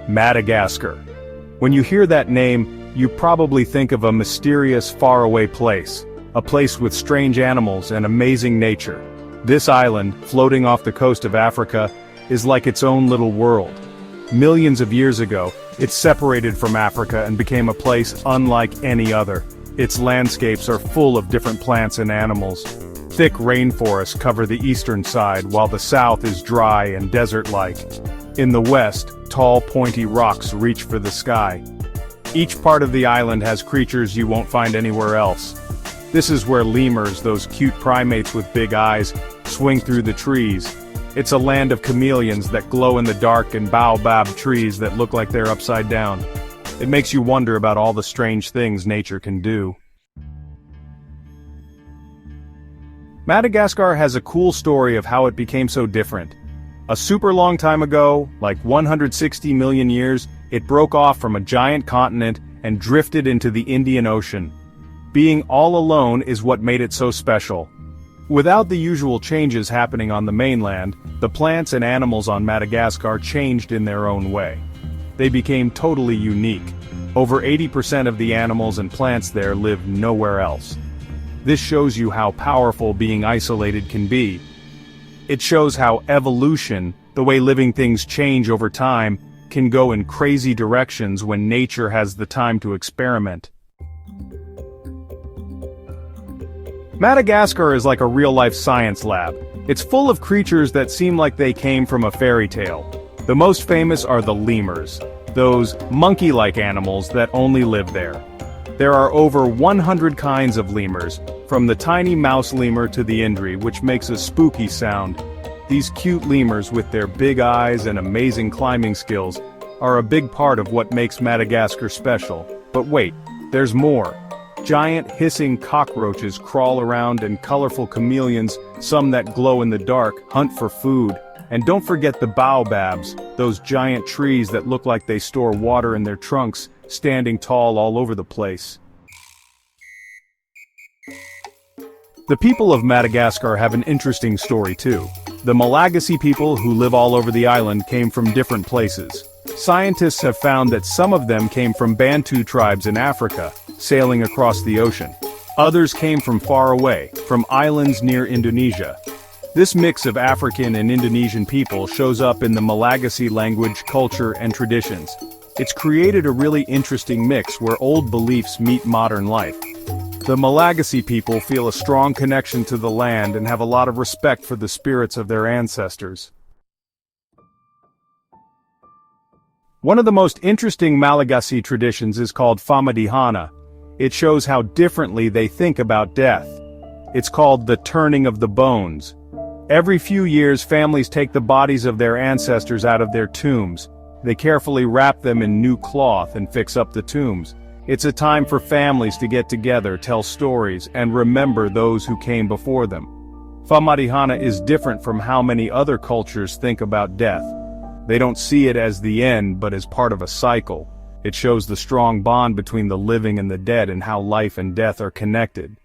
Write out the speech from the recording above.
Madagascar. When you hear that name, you probably think of a mysterious, faraway place, a place with strange animals and amazing nature. This island, floating off the coast of Africa, is like its own little world. Millions of years ago, it separated from Africa and became a place unlike any other. Its landscapes are full of different plants and animals. Thick rainforests cover the eastern side, while the south is dry and desert-like. In the west, tall, pointy rocks reach for the sky. Each part of the island has creatures you won't find anywhere else. This is where lemurs, those cute primates with big eyes, swing through the trees. It's a land of chameleons that glow in the dark and baobab trees that look like they're upside down. It makes you wonder about all the strange things nature can do. Madagascar has a cool story of how it became so different. A super long time ago, like 160 million years, it broke off from a giant continent and drifted into the Indian Ocean. Being all alone is what made it so special. Without the usual changes happening on the mainland, the plants and animals on Madagascar changed in their own way. They became totally unique. Over 80% of the animals and plants there live nowhere else. This shows you how powerful being isolated can be. It shows how evolution, the way living things change over time, can go in crazy directions when nature has the time to experiment. Madagascar is like a real-life science lab. It's full of creatures that seem like they came from a fairy tale. The most famous are the lemurs, those monkey-like animals that only live there. There are over 100 kinds of lemurs, from the tiny mouse lemur to the indri, which makes a spooky sound. These cute lemurs with their big eyes and amazing climbing skills are a big part of what makes Madagascar special. But wait, there's more. Giant hissing cockroaches crawl around, and colorful chameleons, some that glow in the dark, hunt for food. And don't forget the baobabs, those giant trees that look like they store water in their trunks, standing tall all over the place. The people of Madagascar have an interesting story too. The Malagasy people who live all over the island came from different places. Scientists have found that some of them came from Bantu tribes in Africa, sailing across the ocean. Others came from far away, from islands near Indonesia. This mix of African and Indonesian people shows up in the Malagasy language, culture, and traditions. It's created a really interesting mix where old beliefs meet modern life. The Malagasy people feel a strong connection to the land and have a lot of respect for the spirits of their ancestors. One of the most interesting Malagasy traditions is called Famadihana. It shows how differently they think about death. It's called the turning of the bones. Every few years, families take the bodies of their ancestors out of their tombs. They carefully wrap them in new cloth and fix up the tombs. It's a time for families to get together, tell stories, and remember those who came before them. Famadihana is different from how many other cultures think about death. They don't see it as the end, but as part of a cycle. It shows the strong bond between the living and the dead and how life and death are connected.